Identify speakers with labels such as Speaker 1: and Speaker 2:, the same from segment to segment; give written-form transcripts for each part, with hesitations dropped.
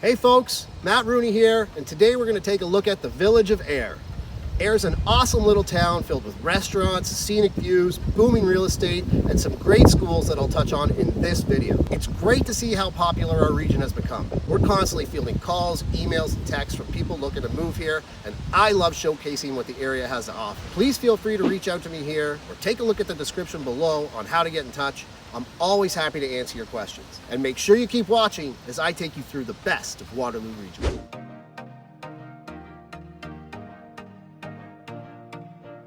Speaker 1: Hey folks, Matt Rooney here, and today we're going to take a look at the village of Ayr. Ayr's an awesome little town filled with restaurants, scenic views, booming real estate, and some great schools that I'll touch on in this video. It's great to see how popular our region has become. We're constantly fielding calls, emails, and texts from people looking to move here, and I love showcasing what the area has to offer. Please feel free to reach out to me here, or take a look at the description below on how to get in touch. I'm always happy to answer your questions. And make sure you keep watching as I take you through the best of Waterloo Region.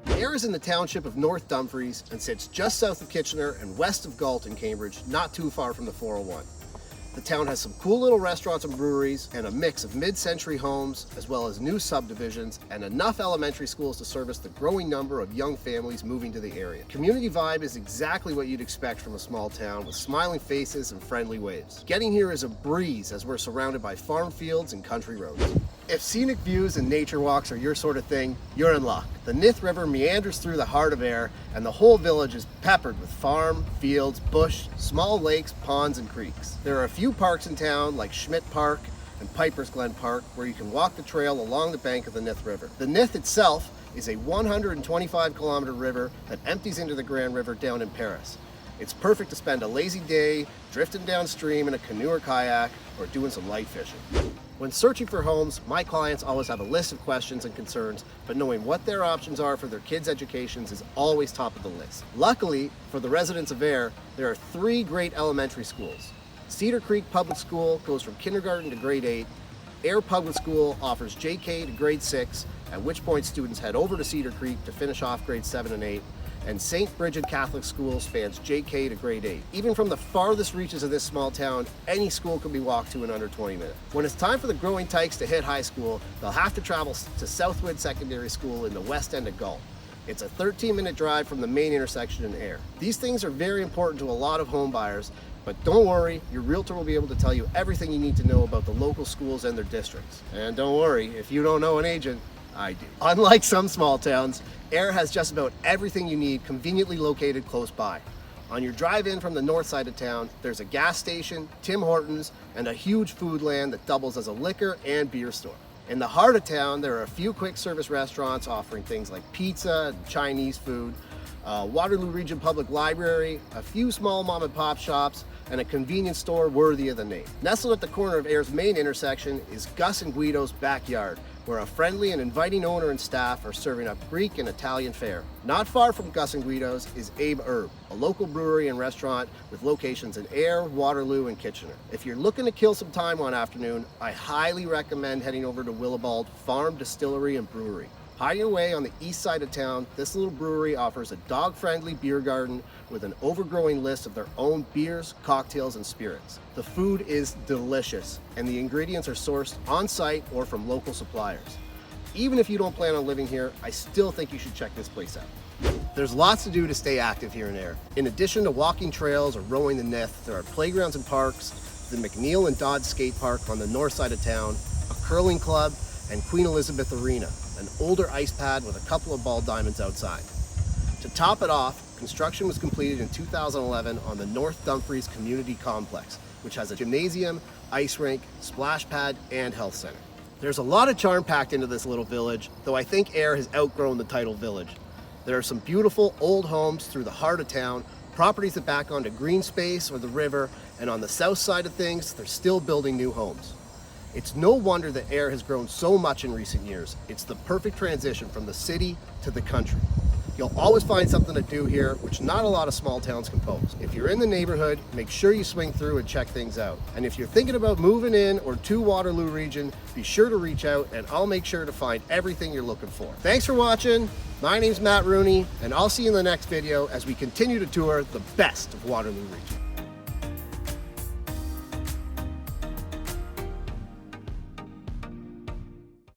Speaker 1: Ayr is in the Township of North Dumfries and sits just south of Kitchener and west of Galt in Cambridge, not too far from the 401. The town has some cool little restaurants and breweries and a mix of mid-century homes as well as new subdivisions and enough elementary schools to service the growing number of young families moving to the area. Community vibe is exactly what you'd expect from a small town with smiling faces and friendly waves. Getting here is a breeze as we're surrounded by farm fields and country roads. If scenic views and nature walks are your sort of thing, you're in luck. The Nith River meanders through the heart of Ayr, and the whole village is peppered with farm, fields, bush, small lakes, ponds, and creeks. There are a few parks in town, like Schmidt Park and Piper's Glen Park, where you can walk the trail along the bank of the Nith River. The Nith itself is a 125-kilometer river that empties into the Grand River down in Paris. It's perfect to spend a lazy day drifting downstream in a canoe or kayak or doing some light fishing. When searching for homes, my clients always have a list of questions and concerns, but knowing what their options are for their kids' educations is always top of the list. Luckily, for the residents of Ayr, there are 3 great elementary schools. Cedar Creek Public School goes from kindergarten to grade 8. Ayr Public School offers JK to grade 6, at which point students head over to Cedar Creek to finish off grades 7 and 8. And St. Bridget Catholic School spans JK to grade 8. Even from the farthest reaches of this small town, any school can be walked to in under 20 minutes. When it's time for the growing tykes to hit high school, they'll have to travel to Southwood Secondary School in the west end of Galt. It's a 13-minute drive from the main intersection in Ayr. These things are very important to a lot of home buyers, but don't worry, your realtor will be able to tell you everything you need to know about the local schools and their districts. And don't worry, if you don't know an agent, I do. Unlike some small towns, Ayr has just about everything you need conveniently located close by. On your drive in from the north side of town, there's a gas station, Tim Hortons, and a huge food land that doubles as a liquor and beer store. In the heart of town, there are a few quick service restaurants offering things like pizza and Chinese food, Waterloo Region Public Library, a few small mom and pop shops, and a convenience store worthy of the name. Nestled at the corner of Ayr's main intersection is Gus and Guido's Backyard, where a friendly and inviting owner and staff are serving up Greek and Italian fare. Not far from Gus and Guido's is Abe Herb, a local brewery and restaurant with locations in Ayr, Waterloo, and Kitchener. If you're looking to kill some time one afternoon, I highly recommend heading over to Willibald Farm Distillery and Brewery. Hiding away on the east side of town, this little brewery offers a dog-friendly beer garden with an overgrowing list of their own beers, cocktails, and spirits. The food is delicious, and the ingredients are sourced on-site or from local suppliers. Even if you don't plan on living here, I still think you should check this place out. There's lots to do to stay active here in Ayr. In addition to walking trails or rowing the Nith, there are playgrounds and parks, the McNeil and Dodd Skate Park on the north side of town, a curling club, and Queen Elizabeth Arena, an older ice pad with a couple of ball diamonds outside. To top it off, construction was completed in 2011 on the North Dumfries Community Complex, which has a gymnasium, ice rink, splash pad, and health center. There's a lot of charm packed into this little village, though I think Ayr has outgrown the title village. There are some beautiful old homes through the heart of town, properties that back onto green space or the river, and on the south side of things, they're still building new homes. It's no wonder that Ayr has grown so much in recent years. It's the perfect transition from the city to the country. You'll always find something to do here, which not a lot of small towns can boast. If you're in the neighborhood, make sure you swing through and check things out. And if you're thinking about moving in or to Waterloo Region, be sure to reach out and I'll make sure to find everything you're looking for. Thanks for watching. My name's Matt Rooney, and I'll see you in the next video as we continue to tour the best of Waterloo Region.